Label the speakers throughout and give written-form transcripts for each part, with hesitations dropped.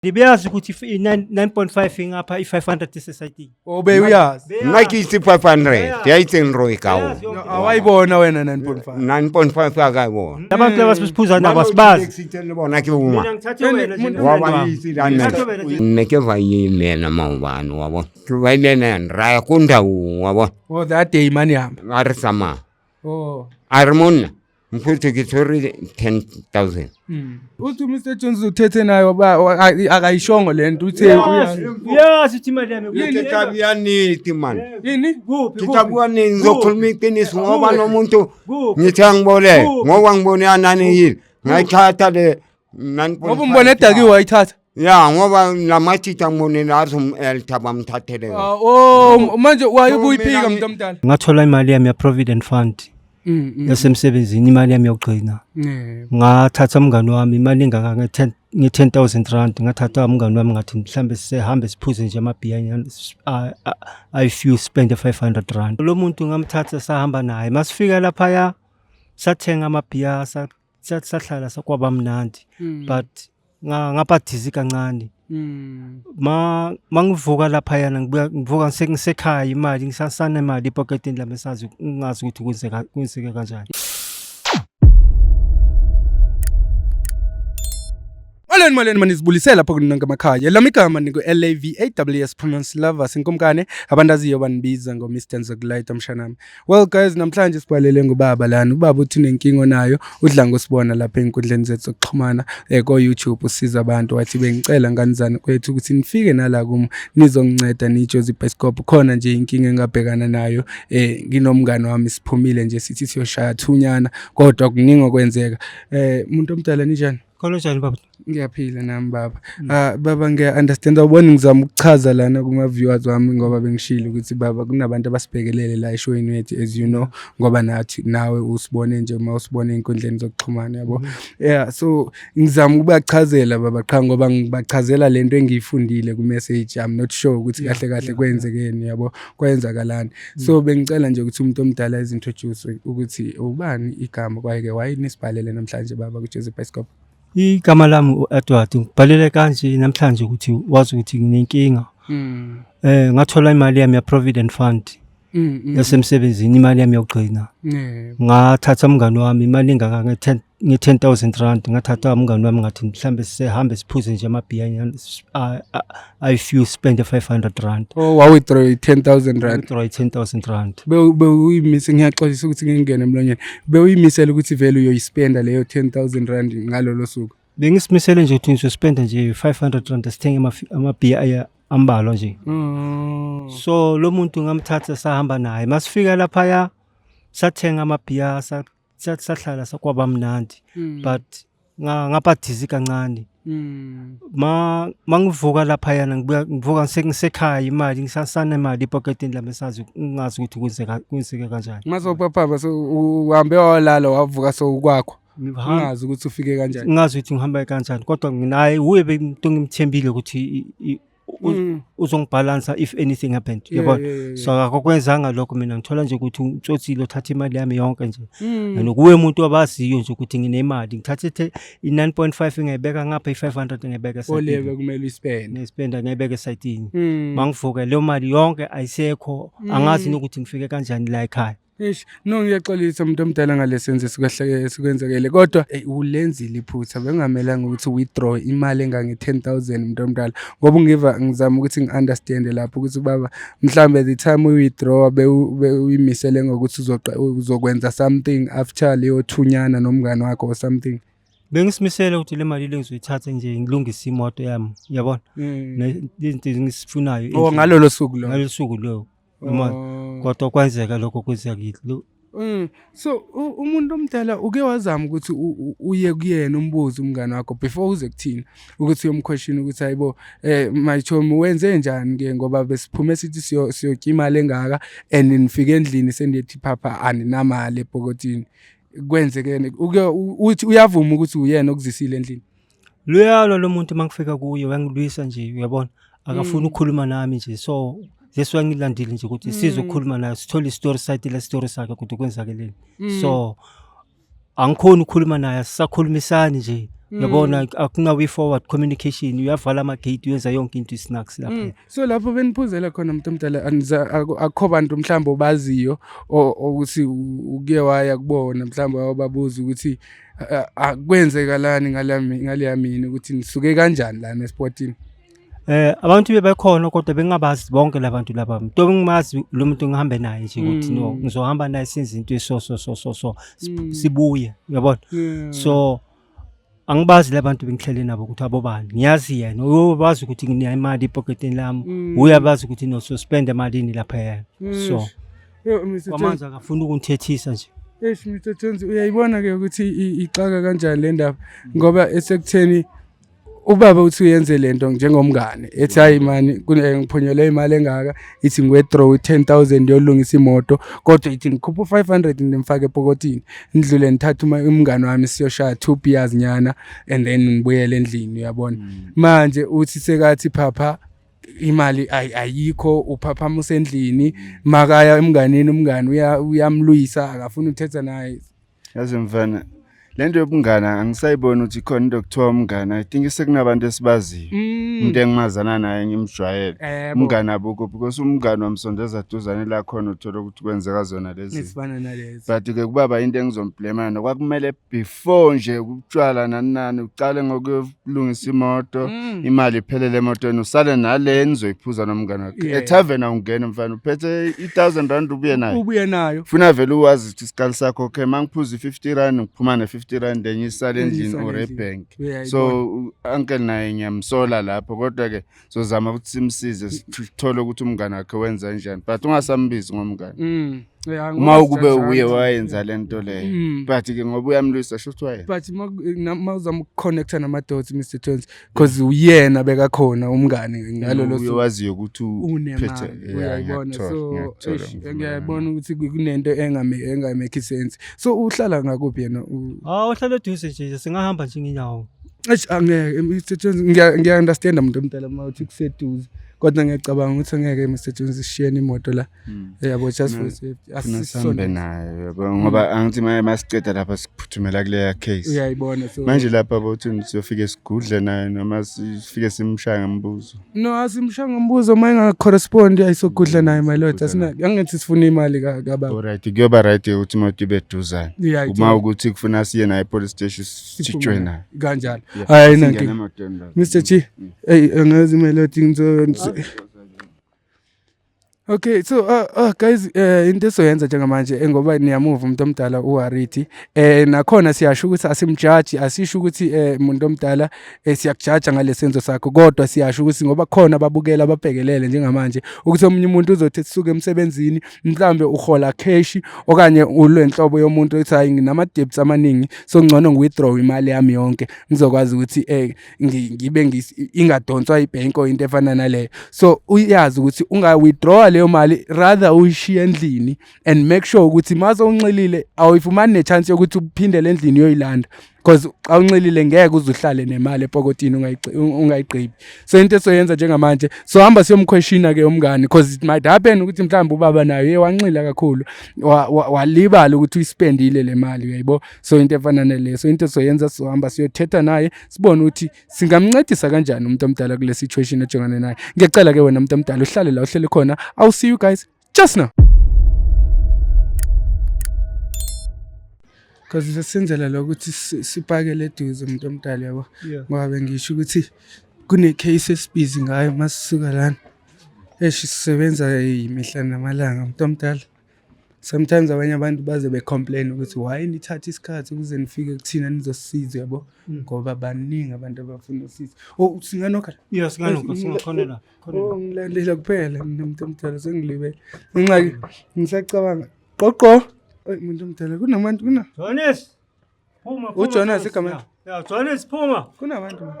Speaker 1: Libeyazi ukuthi 9.5 ngapha i500 isesayitini.
Speaker 2: Obe uyazi.
Speaker 3: Ngakisi 500 yayitsenro ikawo.
Speaker 2: Awayibona wena 9.5.
Speaker 3: 9.5 akayibona.
Speaker 1: Abantu laba siphuza nabo sibazi.
Speaker 3: Sitshele bona ke uma.
Speaker 1: Mina ngithathe wena
Speaker 3: Wabayisi lana. Neke vayimena mawubani wabo. Kubayilena ndraya kundawo wabo.
Speaker 2: Oh that day mani yami.
Speaker 3: Arisama.
Speaker 2: Oh.
Speaker 3: Armona. Mfuthu kitori 10,000.
Speaker 2: Uthi Mr Jones uthethe nayo akayishongo lento uthe
Speaker 1: uyazi uthi imali yami
Speaker 3: Kitabu yani man.
Speaker 2: yini
Speaker 3: Kitabu yani ngizokhuluma iqiniso ngoba nomuntu ngithi angibole ngoba ngibone anani yini. Ngayithatha le 9.5.
Speaker 2: ngoba umbone edakiwe wayithatha.
Speaker 3: Ya ngoba lamathitha ngibone nazo elithaba mthathele.
Speaker 2: Oh manje wayibuyiphika umuntu omdala.
Speaker 1: ngathola imali yami ya provident fund yasemsebenzini imali yami yokugcina ngathatha umngani wami imali engaka nge10,000 rand ngathatha umngani wami ngathi mhlambe sihambe siphuze nje amabhiya I few spend 500 rand lo muntu ngamthatha sahamba naye masifika lapha ya sathenga amabhiya sahlala sakwaba mnandi but ngaphathizi kancane mangivuka lapha yana ngivuka sengisekhaya imali ngisasana imali epocketini lami sazi ungazi ukuthi kwenzeke kanjani.
Speaker 2: Maleni manizibulisela lapho kunonke emakhaya. Lami igama ngu-LAVAWS pronounce lovers inkomkane abandaziyo banibiza ngo-Mr Nzokulaita mshanami. Well guys, namhlanje sibhalele ngubaba lana. Ubaba uthi unenkingo nayo udla ngosibona lapha enkundleni zethu zokuxhumana ko YouTube usiza abantu wathi bengicela nganizana kwethu ukuthi nifike nala kum nizonginceda nijozi Pescope khona nje inkinga engabhekana nayo nginomngane wami siphumile nje sithi siyoshaya thunyana kodwa kuningi okwenzeka. Umuntu omdala njani?
Speaker 1: Khona njani baba?
Speaker 2: Ngiyaphila nami baba. Baba ngiya-understand ubona ngizama ukuchaza lana kuma-viewers wami ngoba bengishilo ukuthi baba kunabantu abasibhekelele la eshowini wethu as you know ngoba nathi nawe usibone nje uma usibone ey'nkundleni zokuxhumana yabo. Yeah, so ngizama ukubachazela baba qha ngoba ngibachazela lento engiyifundile ku-message. I'm not sure ukuthi kahle kwenzekeni yabo kwenzakalani. So bengicela nje ukuthi umuntu omdala ezintroduce ukuthi ubani igama kwayeke wayenisibhalele namhlanje baba kuJoseph Pescope.
Speaker 1: Igama lami uEdward ngibhalele kanje namhlanje ukuthi wazi ukuthi nginenkinga. Ngathola imali yami ya provident fund yasemsebenzini imali yami yokugcina. Ngathatha umngani wami imali engaka nge10,000 rand ngathatha umngani wami ngathi mhlambe sihambe siphuze nje amabhiya I few spend 500 rand.
Speaker 2: Oh withdraw 10,000 rand.
Speaker 1: Withdraw 10,000 rand.
Speaker 2: Bewuyimise ngiyaxolisa ukuthi ngingene emlonyeni. Bewuyimisela ukuthi vele uyoyispenda leyo 10,000 rand ngalolo suku.
Speaker 1: Bengisimisele nje ukuthi ngizospenda nje 500 rand sithenge amabhiya ambalo nje. So lo muntu ngamthatha sahamba naye masifika lapha ya sathenga amabhiya sahlala sakwaba mnandi but ngaphathizi kancane. Mangivuka lapha yana ngivuka sengisekhaya imali ngisasana imali epocketini lami sazi ungazi ukuthi kwenzeke kanjani.
Speaker 2: Masopapa so uhambe walala wavuka so ukwakho. Ungazi ukuthi ufike kanjani.
Speaker 1: Ngazi ukuthi ngihamba kanjani kodwa nginaye uye bemuntu ngimthembile ukuthi uzongibhalansa if anything happened yabona. So akakwenzanga lokho mina ngithola nje ukuthi utsotsile uthatha imali yami yonke nje nokuwe umuntu wabaziyo nje ukuthi nginemali ngithathe i9.5 ngiyibeka ngapha i500 ngiyibeka esayitini
Speaker 2: olebe kumele
Speaker 1: uspenda ngiyibeka esayitini mangivuka leyo mali yonke ayisekho angazi nokuthi ngifike kanjani la ekhaya.
Speaker 2: No ngiyaxolisa umuntu omdala ngalesenze sikwenzekele kodwa ulenzile iphutha bengamelanga ukuthi withdraw imali engange 10,000 umuntu omdala ngoba ngizama ukuthi ngiunderstand lapho ukuthi baba mhlambe the time we withdraw beyimisele ngokuthi uzokwenza something after leyo thunyana nomngane wakho or something.
Speaker 1: Bengisimisele ukuthi le mali lengizoyithatha nje ngilungise imoto yami yabona nezinto ngisifunayo
Speaker 2: ngalolo suku
Speaker 1: lo kodwa kwenzeka lokho kwenzekile.
Speaker 2: So umuntu omdala uke wazama ukuthi uye kuyena umbuzo umngane wakho before uze kuthina ukuthi uyomquestion ukuthi hayibo mayichomi wenze njani ke ngoba besiphume sithi siyokya imali engaka and nifike endlini sendithi papa aninamali epokotini kwenzekene uthi uyavuma ukuthi uyena okuzisile endlini
Speaker 1: luyalo lo muntu mangifika kuye wangilwisa nje uyabona akafuna ukukhuluma nami nje so Yeswa ngilandile nje ukuthi sizokhuluma naye sithole istory side la story sakhe ukuthi kwenzakeleni. So angikhona ukukhuluma naye sakhulumisana nje Yabona akuna way forward communication, uyavala ama-gate uyenza yonke into i-snacks lapha.
Speaker 2: So lapho beniphuzela khona umuntu omdala akukho bantu mhlawumbe obaziyo ukuthi uke waya kubona mhlawumbe wababuza ukuthi akwenzekalani ngale yamini ukuthi nisuke kanjani lana esportini.
Speaker 1: Abantu bebekhona kodwa bengabazi bonke labantu laba. Into engimazi lo muntu ngihambe naye nje ukuthi no ngizohamba naye senze into so sibuye uyabona. So angibazi labantu bengihlele nabo ukuthi abobani. Ngiyazi yena uyobazi ukuthi nginemali epocketini lami. Uyabazi ukuthi no so spend emalini lapha yena. So manje akafuna ukungithethisa nje.
Speaker 2: Mr. Jones uyayibona ke ukuthi ixaka kanjani le ndaba ngoba esekutheni ubaba uthi uyenze lento njengomngane ethi hayi mani ngiphunyelwe imali engaka ithi ngiwithdraw 10,000 yolungisa imoto kodwa ithi ngikhupha 500 ndimfake epokotini ndidlule nithatha umngane wami siyoshaya 2 beers nyana and then ngibuyele endlini uyabona. Manje uthi sekathi phapha imali ayikho uphaphama usendlini makaya emnganeni umngane uyamlwisa akafuna ukuthetha naye.
Speaker 4: Yazi mfana lento yobungana angisayibona ukuthi khona into okuthiwa umngane. I think sekunabantu esibaziyo umuntu engimazana naye ngimjwayele umngane abuko because umngane wamsondeza duzane la khona uthola ukuthi kwenzeka zona lezi
Speaker 2: esifana nalezi.
Speaker 4: But ke kubaba into engizomblema nokwakumele before nje ukutshwala nani uqale ngokulungisa imoto imali iphelele emotweni usale nale nizoyiphuza nomngane wakhe ethavena ungena mfana uphethe 1,000 rand ubuye nayo ufuna vele uwazi ukuthi isikali sakho okay mangiphuza 50 rand ngiphuma ne 50 rand enye isale endlini or ebank. So uncle naye ngiyamsola lapho kodwa ke sozama ukuthi simsize sithole ukuthi umngane wakhe wenza kanjani but ungasambizi ngomngane. Uma ukube uye wayenza lento leyo but ke ngoba uyamlwisa shuthi waye
Speaker 2: but mawuzama ukuconnecta nama-dots Mr. Jones because uyena bekakhona umngane ngalo lo
Speaker 4: uyawaziyo ukuthi
Speaker 2: uphethe uyayibona. So ngiyabona ukuthi kunento engamake sense. So uhlala ngakuphi yena?
Speaker 1: Uhlala eduze nje singahamba nje nginyawo.
Speaker 2: Angeke Mr. Jones ngiya-understand umuntu omdala mawuthi kuseduze kodwa ngiyacabanga ukuthi angeke Mr. Jones sishiyene imoto la yabo just for safety
Speaker 4: asisambe naye yabo ngoba angithi masiceda lapha siphuthumela kule case
Speaker 2: uyayibona. So
Speaker 4: manje lapha bothi siyofika esigudle naye noma sifike simshaya ngembuzo
Speaker 2: no asimshaya ngembuzo mayinga correspond ayisogudle naye my lord angithi sifuna imali kababa.
Speaker 4: Alright kuyoba right ukuthi imoto ibe duzane uma ukuthi kufuna siye naye police station sitshwe naye
Speaker 2: kanjalo. Hayi nanki Mr. G angazi my lord ngizo. Okay, so guys into soyenza njengamanje ngoba niyamove umuntu omdala uHariti nakhona siyasho ukuthi asimjudge asisho ukuthi umuntu omdala siyakujaja ngalesenzo sakho kodwa siyasho ukuthi ngoba khona babukela ababhekelele njengamanje ukuthi omunye umuntu uzothi sisuke emsebenzini mhlambe uhola cash okanye ulwenhlobo yomuntu ethi hayi nginama debts amaningi so ngcono ngiwithdraw imali yami yonke ngizokwazi ukuthi ngibe ingadonswa ibank or into efana naleyo. So uyazi ukuthi unga withdraw leyo mali rather uyishiye endlini and make sure ukuthi mazo unxilile awuyifumani nechance yokuthi uphinde endlini uyoyilanda because xa unxilile ngeke uzuhlale nemali epokotini ungayigqibi. So into esoyenza njengamanje so hamba siyomquestiona ke umngane because it might happen ukuthi mhlawumbe ubaba naye wanxila kakhulu walibala ukuthi uyispendile le mali uyayibo. So into efana nale so into esoyenza so hamba siyothetha naye sibone ukuthi singamncedisa kanjani umuntu omdala kule situation ejongane naye. Ngiyacela ke wena umuntu omdala uhlale la uhlele khona. I'll see you guys just now. Because senzela lokuthi sipakele eduze umuntu omdala yabo ngoba bengisho ukuthi kune case esibhizi ngayo masisuka lana sisebenza imihla namalanga umuntu omdala. Sometimes abanye abantu baze becomplain ukuthi why nithatha isikhathi ukuze nifike kuthina nizosiza yabo ngoba baningi abantu abafuna usizo. Singanokha?
Speaker 1: Yes singanokha singakhonela
Speaker 2: ngilandela kuphela umuntu omdala sengilibele ingxaki ngisacabanga qoqo umuntu omdala kunabantu
Speaker 1: Jonas phuma
Speaker 2: uJonas igama
Speaker 1: Jonas phuma
Speaker 2: kunabantu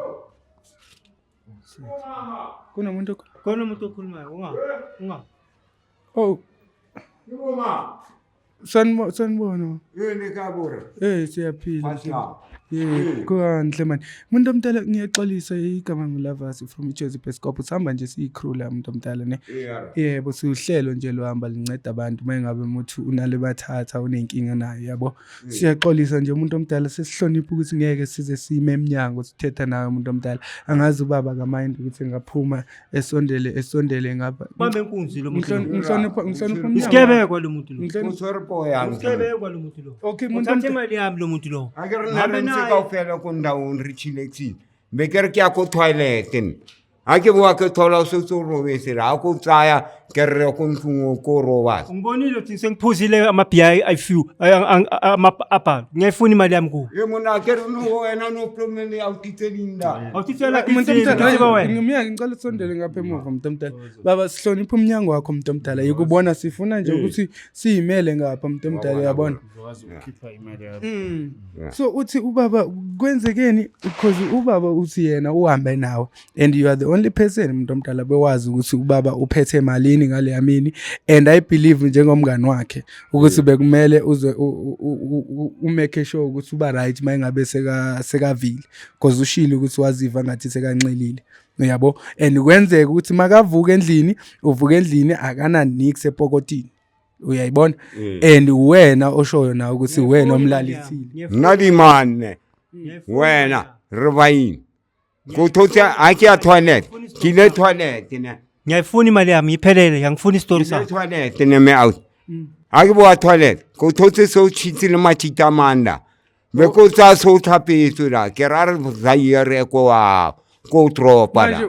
Speaker 2: kunomuntu
Speaker 1: okhulumayo unga
Speaker 2: sanibona
Speaker 3: yini kabura
Speaker 2: siyaphila Kuhanhle man. Umuntu omdala ngiyaxolisa igama nguLavasi from iJersey Episcopal. Sihamba nje siyi-crew la umuntu omdala ne. Yebo siuhlelo nje lohamba linceda abantu mayengabe umuntu unale bathatha unenkinga nayo yabo. Siyaxolisa nje umuntu omdala sesihlonipha ukuthi ngeke size sime eminyango sithetha nawe umuntu omdala. Angazi ubaba kamind ukuthi ngaphuma esondele ngapha.
Speaker 1: Bambe inkunzi lo muntu.
Speaker 2: Ngihlonipha
Speaker 1: Isikebekwa lo muntu lo.
Speaker 3: Usorpo yami.
Speaker 1: Isikebekwa lo muntu lo.
Speaker 2: Okay
Speaker 1: Uthathe imali yami lo muntu lo.
Speaker 3: Akere nna ntse kaofela ko ndawong re chilexile be ke re ke ya ko toileting ha ke boa ke thola o se tso robetse ra go tsaya ke re go ntlong ko roba
Speaker 1: Ngibonile ukuthi sengiphuzile ama-BI few apa ngiyayifuna imali yami ku.
Speaker 3: mona ke re no wena no problem ya utitselinda
Speaker 1: Awuthithela
Speaker 2: umuntu
Speaker 1: izinto
Speaker 2: omdala
Speaker 1: wena.
Speaker 2: ngimya ngicela usondele ngapha emuva umuntu omdala baba sihlonipha umnyango wakho umuntu omdala yikubona sifuna nje ukuthi siyimele ngapha umuntu omdala uyabona so uthi ubaba kwenzekeni because ubaba uthi yena uhambe nawe and you are the only person umuntu omdala bewazi ukuthi ubaba uphethe malini ngale yamini and I believe njengomngani wakhe ukuthi bekumele uze umake sure ukuthi uba right mayingabe sekavile because ushilo ukuthi waziva ngathi sekanxelile uyabo and kwenzeka ukuthi makavuka endlini uvuka endlini akana nix epokotini uyayibona and wena oshoyo nawe ukuthi wena omlalisile
Speaker 3: nadimane wena rebain ko thotsa a ke ya toilet ke le toilet ne
Speaker 1: Ngiyayifuna imali yami iphelele ngifuna istory
Speaker 3: le
Speaker 1: sakho.
Speaker 3: toilet ne me out a ke boa toilet ko thotse so chitsile machita manda be ko tsa so thapetsura ke ra re zaire ko wa ko tropa la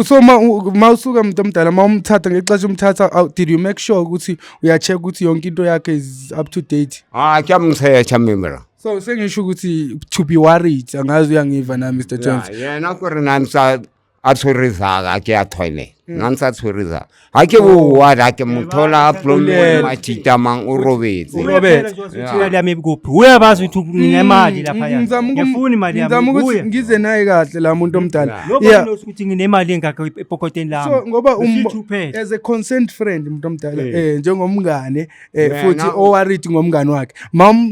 Speaker 2: so mawusuka umuntu omdala mawumthatha ngexesha umthatha did you make sure ukuthi uyacheck ukuthi yonke into yakhe is up to date
Speaker 3: ke amsecha member
Speaker 2: so sengisho ukuthi to be worried angazi uyangiva na Mr Jones
Speaker 3: yena ko re nansa a tshoriza ke ya toilet nansa tshoriza ha ke boa da ke mothola problem machita mang o robetse
Speaker 1: Imali yami kuphi? Uyabazi ukuthi nginemali lapha yana. Ngiyafuna imali yami.
Speaker 2: ukuthi ngize naye kahle la muntu omdala
Speaker 1: Yeah. Ukuthi nginemali engaka epokoteni lami.
Speaker 2: so ngoba
Speaker 1: Kuphela.
Speaker 2: as a consent friend umuntu omdala njengomngane futhi oworried ngomngane wakhe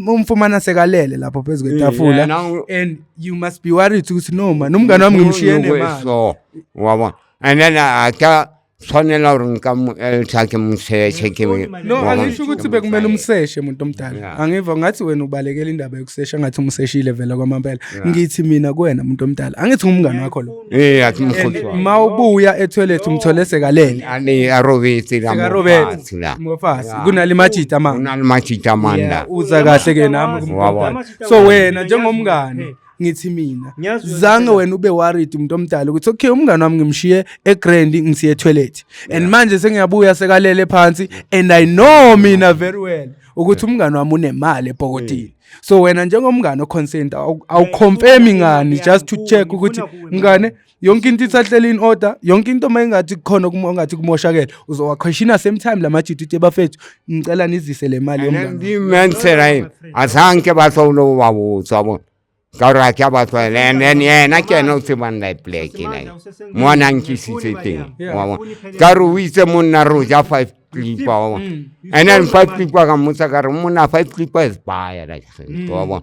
Speaker 2: umfumana sekalele lapho phezulu kwetafula and you must be worried ukuthi no man umngane wami ngimshiye nemali
Speaker 3: so wabona and then aka tshwanela hore nka elthake mseshe ke
Speaker 2: no angisho ukuthi bekumele umseshe umuntu omdala angiva ngathi wena ubalekela indaba yokusesha ngathi umseshile vela kwamampela ngithi mina kuwena umuntu omdala angithi ngumngane wakho lo
Speaker 3: akumfutwa
Speaker 2: mawubuya etoilet umthole sekalele
Speaker 3: ani arobetse la
Speaker 2: mfasi kunali majita manga
Speaker 3: unali machita manda
Speaker 2: uza kahle ke nami kumntwana so wena njengomngane ngithi mina zange wena ube worried umuntu omdala ukuthi okay umngane wami ngimshiye eGrand ngisiye toilet and manje sengiyabuya sekalele phansi and I know mina very well ukuthi umngane wami unemali epokotini so wena njengomngane oconsent awuconfirm ngani just to check ukuthi ngane yonke into isahleli in order yonke into mayingathi khona ongathi kumoshakela uzowaquestiona same time lamajiti bafethu ngicela nizise le mali yomngane
Speaker 3: ndimensela azange batholo babutsa bona Kara kya batwa and yena ke no tsebanda pleke na mwana nkisitse teng wa karu witse monna ro ja 5 clipa wa and then 5 clipa ka motsa ka re monna 5 clipa is baya la wa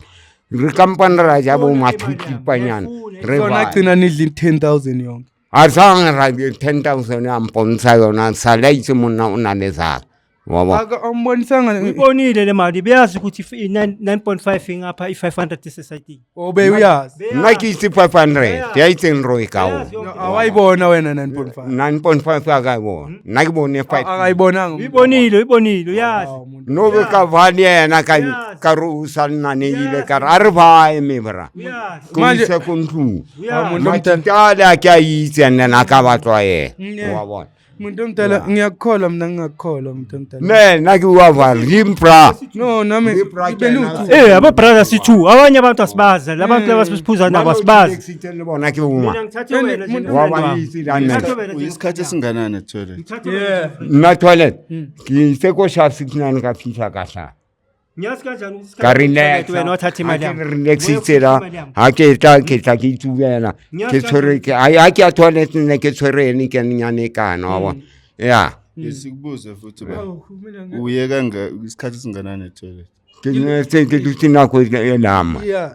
Speaker 3: re kampana ra ja bo ma 2 clipa nyana re
Speaker 2: so na cina nidli 10,000 yonke
Speaker 3: azanga ra 10,000 amponsa yona sala itse monna una leza
Speaker 2: aka ambonisanga
Speaker 1: Uyibonile le mali beyazi ukuthi 9.5 ingapha i500 society.
Speaker 2: obe uyazi
Speaker 3: naki 500 yaitsen roi kawo
Speaker 2: awayibona wena 9.5
Speaker 3: 9.5 akayibona nakibone 5
Speaker 2: akayibonanga
Speaker 1: Uyibonile uyazi.
Speaker 3: no be ka vali yena ka rusa nanile ka re bhae mebra
Speaker 2: Manje-
Speaker 3: manje kontlu
Speaker 2: umuntu omdala
Speaker 3: matala ke ayitse nna ka batlwa ye wa bona
Speaker 2: umuntu omdala ngiyakukholwa mina ngingakukholwa umuntu omdala
Speaker 3: ne naki wa rimpra
Speaker 2: no nami ibenuthi
Speaker 1: Aba brothers two abanye abantu asibazi labantu laba siphuza nabo asibazi.
Speaker 3: sitele bona ke uma
Speaker 1: Ngithathe wena
Speaker 3: wa bayisi lana
Speaker 4: Uyisikhathi esinganani etoilet?
Speaker 2: yeah
Speaker 3: na toilet ki seko sha signal ka fihla ka hla
Speaker 1: Ngiyazi kanjani ukuthi
Speaker 3: ka relax
Speaker 1: wena wathatha imali yami.
Speaker 3: relax itsela ha ke tla ke itubela ke tshwere ke a ke a toilet ne ke tshwere ni ke nyane kana wa bona ya
Speaker 4: Sikubuze futhi ba. Uye kanga isikhathi esinganani etoilet?
Speaker 3: ke dutse nako e lama
Speaker 2: yeah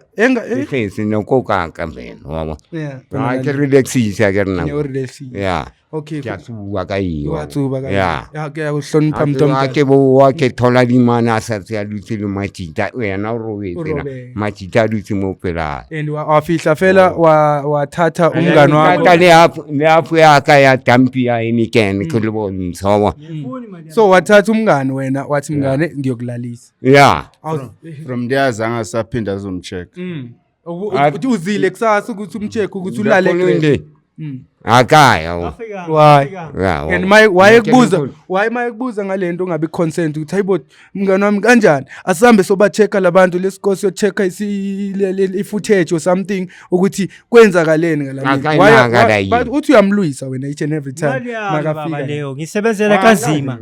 Speaker 3: ke sino ka vena wa bona
Speaker 2: yeah
Speaker 3: ke relaxisa ke rena
Speaker 2: relax
Speaker 3: ya
Speaker 2: okay
Speaker 3: ke a tsuba ka iyo
Speaker 2: wa tsuba ka
Speaker 3: ya
Speaker 2: ke a uhlonipha mntomdala
Speaker 3: ke bo ke thola di mana sa tsa dutse le matita wena o robetse matita dutse mo pela
Speaker 2: and wa fihla fela wa thatha umngani wakho
Speaker 3: tata le afu ya ka ya dampi ya eniken ke le bontsho
Speaker 2: so wathatha umngani wena wathi mngane ngiyokulalisa
Speaker 3: ya
Speaker 4: from there azange saphinda azomcheck
Speaker 2: uthi uzile kusasa ukuthi umcheck ukuthi ulale
Speaker 3: akaya
Speaker 2: why
Speaker 3: ya
Speaker 2: and mayekubuza ngalento ungabi consent ukuthi hayibo mngani wami kanjani asihambe soba checka labantu lesikose yo checka i-footage or something ukuthi kwenzakaleni ngalamini but uthi uyamlwisa wena each and every time
Speaker 1: makafika leyo ngisebenzela kanzima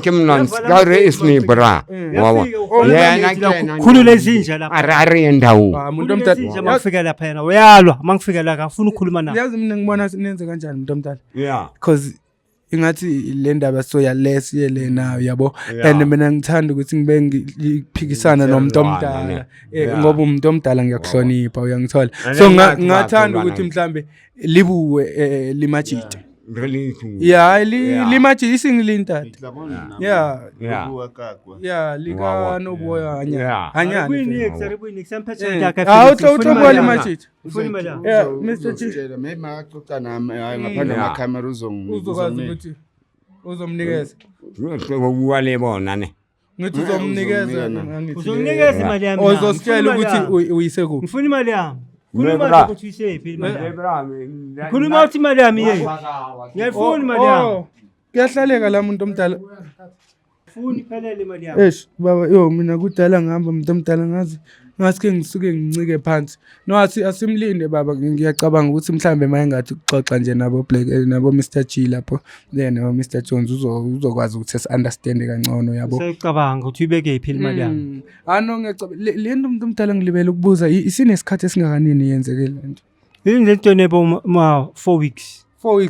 Speaker 3: ke mnanzi kare isni bra wawa
Speaker 1: yena khulule zinja lapha
Speaker 3: ari endawo
Speaker 2: umuntu omdala
Speaker 1: mangifika lapha yena uyalwa mangifika la akafuna ukukhuluma nawe
Speaker 2: yazi mina ngibona sinenze kanjani umuntu omdala
Speaker 3: yeah
Speaker 2: because ingathi le ndaba soya less yele nayo yabo and mina ngithanda ukuthi ngibe ngiphikisana nomuntu omdala ngoba umuntu omdala ngiyakuhlonipha uyangithola so ngathanda ukuthi mhlambe libuwe limajita yeah limajita isingilintata yeah lika noboya anyana
Speaker 1: kwini example
Speaker 2: uthobola limajita yeah Mr Chief
Speaker 4: maybe maxoxa nami ngaphandle kwamera
Speaker 2: uzokwazi ukuthi uzomnikeza
Speaker 3: wale bona ne
Speaker 2: ngithi uzomnikeza
Speaker 1: uzomnikeza imali yami
Speaker 2: uzositshela ukuthi uyise kuphi
Speaker 1: ngifuna imali yami khuluma ukuthi uyisephi imali khuluma uthi imali yami yeye ngiyafuna imali yami
Speaker 2: kuyahlaleka la muntu omdala
Speaker 1: funi phelele imali yami
Speaker 2: baba mina kudala ngihamba umuntu omdala ngaske ngisuke ngincike phansi no asimlinde baba ngiyacabanga ukuthi mhlambe mayengathi ukuxoxa nje nabo Black nabo Mr G lapho no Mr Jones uzokwazi ukuthi understand kangcono yabo
Speaker 1: usecabanga ukuthi uyibeke iphi imali yami
Speaker 2: no ngiyacabanga lento umuntu omdala ngilibele ukubuza isinesikhathi esingakanini yenzeke lento
Speaker 1: lento nebo ma 4 weeks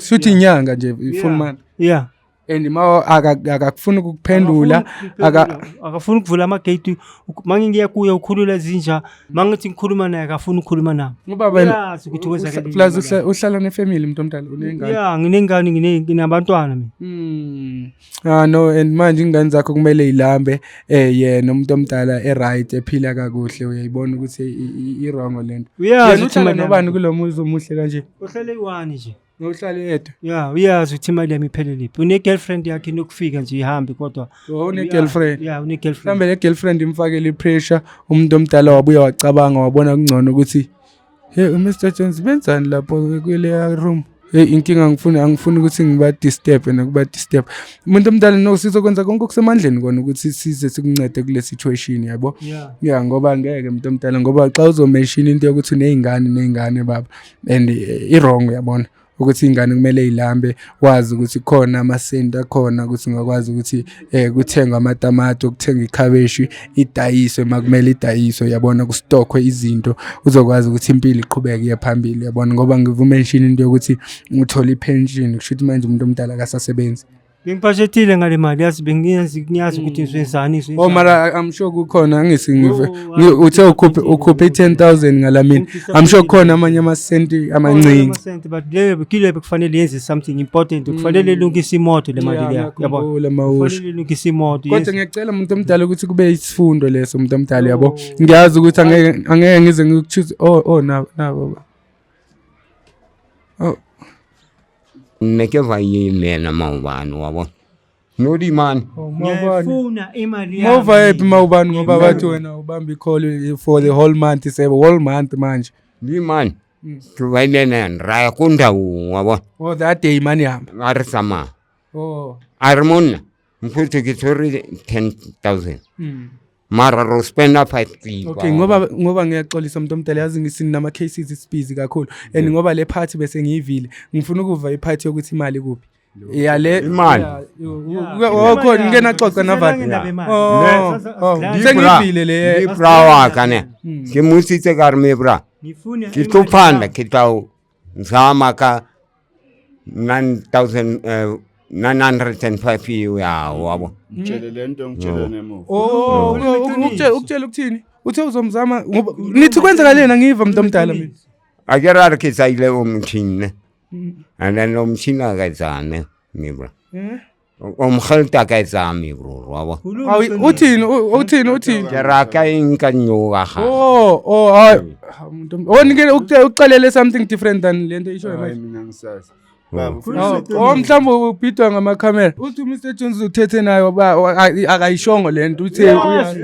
Speaker 2: futhi inyanga nje full month
Speaker 1: yeah
Speaker 2: and akakufuna ukuphendula
Speaker 1: akafuna ukuvula amagate mangingiya kuye ukhulula zinja mangithi ngikhuluma naye akafuna ukukhuluma nami
Speaker 2: ngoba wena
Speaker 1: yazi ukuthi kwenzakala
Speaker 2: plus uhlala nefamily umuntu omdala unengane
Speaker 1: yeah nginengane nginabantwana mina
Speaker 2: no and manje ingane zakho kumele ilambe yena umuntu omdala eright ephila kakuhle uyayibona ukuthi i-wrong lento yena uhlala nobani kulomuzi omuhle kanje
Speaker 1: uhlele iwani nje
Speaker 2: uhlala yedwa
Speaker 1: yeah uyazi ukuthi imali yami iphelele iphi une girlfriend yakhe nokufika nje ihambe kodwa
Speaker 2: une girlfriend
Speaker 1: yeah une girlfriend
Speaker 2: mhlambe le girlfriend imfakele ipressure umuntu omdala wabuya wacabanga wabona kungcono ukuthi hey Mr Jones benzani lapho kule room inkinga angifuni ukuthi ngiba disturb nokuba disturb umuntu omdala no sizokwenza konke okusemandleni kona ukuthi size sikuncede kule situation yabo yeah ngoba ngeke umuntu omdala ngoba xa uzomention into yokuthi unezingane baba and i-wrong yabona ukuthi ingane kumele ilambe wazi ukuthi khona amasenti akhona ukuthi ngakwazi ukuthi kuthengwa amatamati ukuthenga ikhabeshi idayiswe makumele idayiswe yabona kustockwe izinto uzokwazi ukuthi impilo iqhubeke iye phambili yabona ngoba ngivumention into yokuthi uthola ipension kushuthi manje umuntu omdala akasasebenzi
Speaker 1: ngipashethile ngale mali yazi bengiyazi ukuthi ngiswenzani
Speaker 2: mara I'm sure kukhona angisingive uthe ukhuphe 10,000 ngalamini I'm sure kukhona amanye amasenti amancane
Speaker 1: but kile kufanele yenze something important kufanele lungise imoto le mali yabo kufanele lungise imoto
Speaker 2: kodwa ngiyacela umuntu omdala ukuthi kube isifundo leso umuntu omdala yabo ngiyazi ukuthi angeke ngize ngikuchoose nabo
Speaker 3: neke vayimena mawubani wabona nodi man
Speaker 1: ngiyafuna imali yami
Speaker 2: mawuvayepi mawubani ngoba bathi wena ubamba icall for the whole month sebe whole month manje
Speaker 3: ni man tuwailena raya kundawo wabona
Speaker 2: that day man yami
Speaker 3: arisama armona mfuthi kithori 10,000 mara ro spenda 5
Speaker 2: okay ngoba ngiyaxolisa umuntu omdala yazi ngisini nama cases isibizi kakhulu and ngoba le party bese ngiyivile ngifuna ukuva iparty yokuthi imali kuphi yale
Speaker 3: imali
Speaker 2: khona ngena xoxa navani sengivile le
Speaker 3: brawa kane ke musitse karme bra ke tufanda ke tau zama ka 9,000 905 wabo.
Speaker 4: Ngitshele lento ngitshele nemuva.
Speaker 2: Ukutshela ukuthini? Uthe uzomzama nithi kwenzakalena ngiva umuntu omdala mina.
Speaker 3: Akera ke sayile umchine. Ana umchine akazane mibra. Umkhalta kazami bro wabo.
Speaker 2: Uthini?
Speaker 3: Keraka inkanyoka ha.
Speaker 2: Ngeke uqalele something different than lento isho manje.
Speaker 4: Mina ngisazi.
Speaker 2: Mhlawumbe ubhidwa ngamakhamera. Uthi Mr Jones uthethe nayo akayishongo lento uthe
Speaker 1: uyazi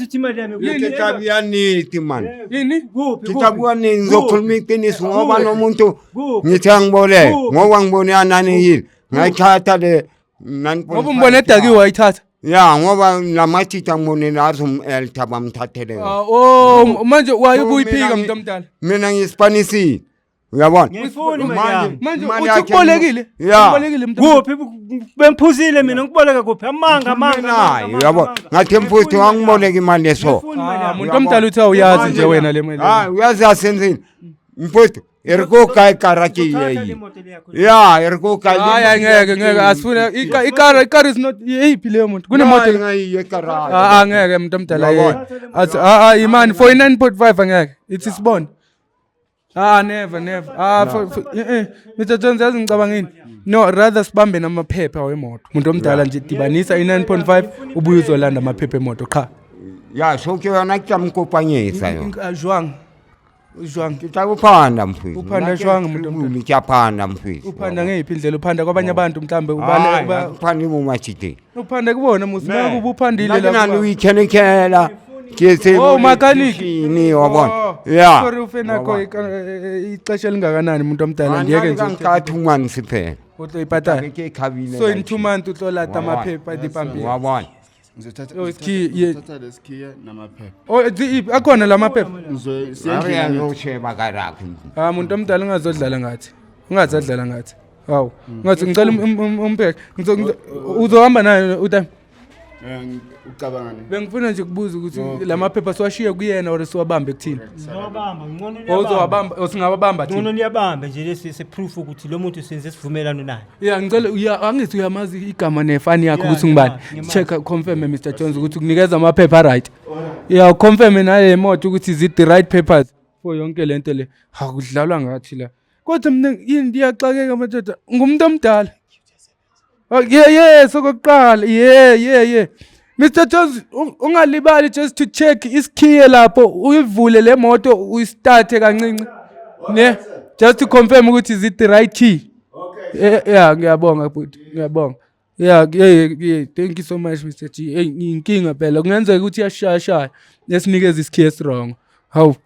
Speaker 1: ukuthi imali yami
Speaker 3: Kitabu yaniti man.
Speaker 2: yini?
Speaker 3: Kitabu yanini ngizokhuluma iqiniso ngoba nomuntu ngithi angibole ngoba ngibone anani yini. Ngayithatha le
Speaker 2: ngoba umbone edakiwe wayithatha.
Speaker 3: Ya ngoba lamathitha ngibone nazo elthaba mthathele.
Speaker 2: Manje wayebuyiphika umuntu omdala.
Speaker 3: Mina ngispanisile. Uyabona?
Speaker 2: Manje uthi kubolekile? Kubolekile mntu.
Speaker 1: Kuphi bengiphuzile mina ngiboleka kuphi amanga.
Speaker 3: Uyabona? Ngathi mfuthi wangiboleka imali eso.
Speaker 2: Umuntu omdala uthi awuyazi nje wena le mali.
Speaker 3: Uyazi asenzini. Mfuthi ergo kai karaki yeyi. Ya ergo kai.
Speaker 2: Ngeke asifuna icar is not yiphi leyo muntu. Kunemoto
Speaker 3: ngayiye karaki.
Speaker 2: Ngeke umuntu omdala yeye. Imani for 9.5 angeke. It's isibone. Never. Mr Jones yazi ngicabangini. No, rather sibambe namaphepha wemoto. Umuntu omdala nje dibanisa i9.5 ubuye uzolanda amaphepha emoto cha.
Speaker 3: Ya sonke yona kyamkopanyisa yo.
Speaker 2: Jwang.
Speaker 3: Kitakuphanda mfowethu.
Speaker 2: Uphanda jwang umuntu omdala.
Speaker 3: Ngiyaphanda mfowethu.
Speaker 2: Uphanda ngeyiphi indlela uphanda kwabanye abantu mhlambe
Speaker 3: uphanda imumachite.
Speaker 2: Uphanda kubona musima kuba uphandile
Speaker 3: la. Nalo uyikhenekela.
Speaker 2: Mechanic
Speaker 3: ni wabona. Yeah.
Speaker 2: Sorry ufena ko ixesha lingakanani umuntu omdala ngiyeke nje.
Speaker 3: Ngikathu umani siphela.
Speaker 2: Uthi ipatala.
Speaker 3: Ngeke khabile.
Speaker 2: So in 2 months uhlolata amaphepha diphambili.
Speaker 3: Wabona.
Speaker 4: Ngizothatha lesikhiya namaphepha.
Speaker 2: Akhona lamaphepha.
Speaker 3: Ngizosiyasheba karakho.
Speaker 2: Umuntu omdala ungazodlala ngathi. Ungazadlala ngathi. Hawu. Ngathi ngicela umbheke. Uzohamba nayo uta.
Speaker 4: Ucabangani?
Speaker 2: Bengifuna nje kubuza ukuthi lamaphepha siwashiye kuyena or siwabambe kuthini?
Speaker 1: Ngiyabamba ngcono
Speaker 2: Uzowabamba osingababamba thina.
Speaker 1: Ngcono niyabambe nje lesi proof ukuthi lo muntu senze sivumelano naye.
Speaker 2: Yeah ngicela angithi uyamazi igama nefani yakho ukuthi ngibani. Check confirm Mr Jones ukuthi ukunikeza amaphepha right. Yeah confirm naye imoto ukuthi is it the right papers for yonke lento le. Ha kudlalwa ngathi la. Kodwa mina yini ndiyaxakeka madoda ngumuntu omdala. Sokokuqala. Yeah. Mr Jones ungalibali just to check isikhiye lapho uyivule le moto uyistarte kancinci. Ne? Just to confirm ukuthi is it the right key. Okay. Yeah, ngiyabonga bhuti. Ngiyabonga. Yeah. Thank you so much Mr G. Hey, inkinga phela kungenzeka ukuthi yashaya. Lesinikeza isikhiye strong. Hawu.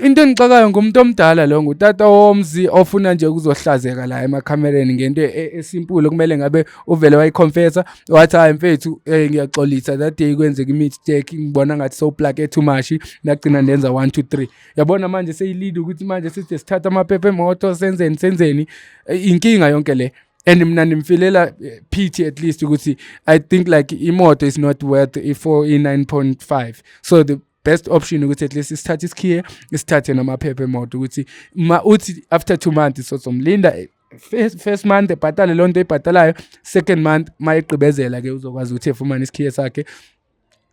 Speaker 2: Into engixakayo ngumuntu omdala lo ngutata womzi ofuna nje ukuzohlazeka la emakhamereni ngento esimple kumele ngabe uvele wayiconfessa wathi hayi mfethu ngiyaxolisa that day kwenzeka imistake ngibona ngathi so plug too much nagcina ndenza 1 2 3 yabona manje seyilead ukuthi manje sithi sithatha amaphepha emoto senzeni inkinga yonke le and mina nimfilela pity at least ukuthi I think like imoto is not worth for 9.5 so the best option ukuthi at least isithathe isikhiye isithathe namaphepha emoto ukuthi uthi after 2 months sozomlinda first month ebhatale lonto ebhatalayo second month mayiqhibezela ke uzokwazi ukuthi efumane isikhiye sakhe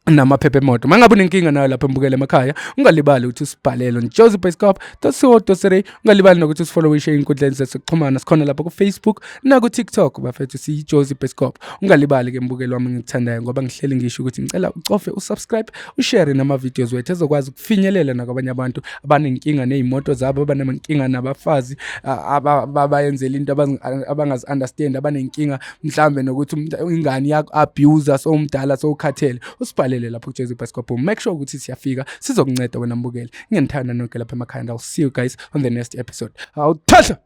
Speaker 2: namaphepha emoto mangabe unenkinga nayo lapha embukele emakhaya ungalibali ukuthi usibhalele on josephescop.co.za ungalibali nokuthi usifollow share inkundleni zokuxhumana sikhona lapha ku Facebook na ku TikTok bafethu si Josephescop ungalibali ke mbukeli wami ngikuthandayo ngoba ngihleli ngisho ukuthi ngicela ucofe usubscribe ushare nama videos wethu ezokwazi ukufinyelela nakwabanye abantu abanenkinga nezimoto zabo abanenkinga nabafazi abayenzela into abangazi understand abanenkinga mhlambe nokuthi ingane yakho abuse so umdala so ukhathele usibhalele lapho kuJosephescop make sure ukuthi siyafika sizokunceda wena mbukeli ngiyanithanda nonke lapha emakhaya and I'll see you guys on the next episode. Awuthatha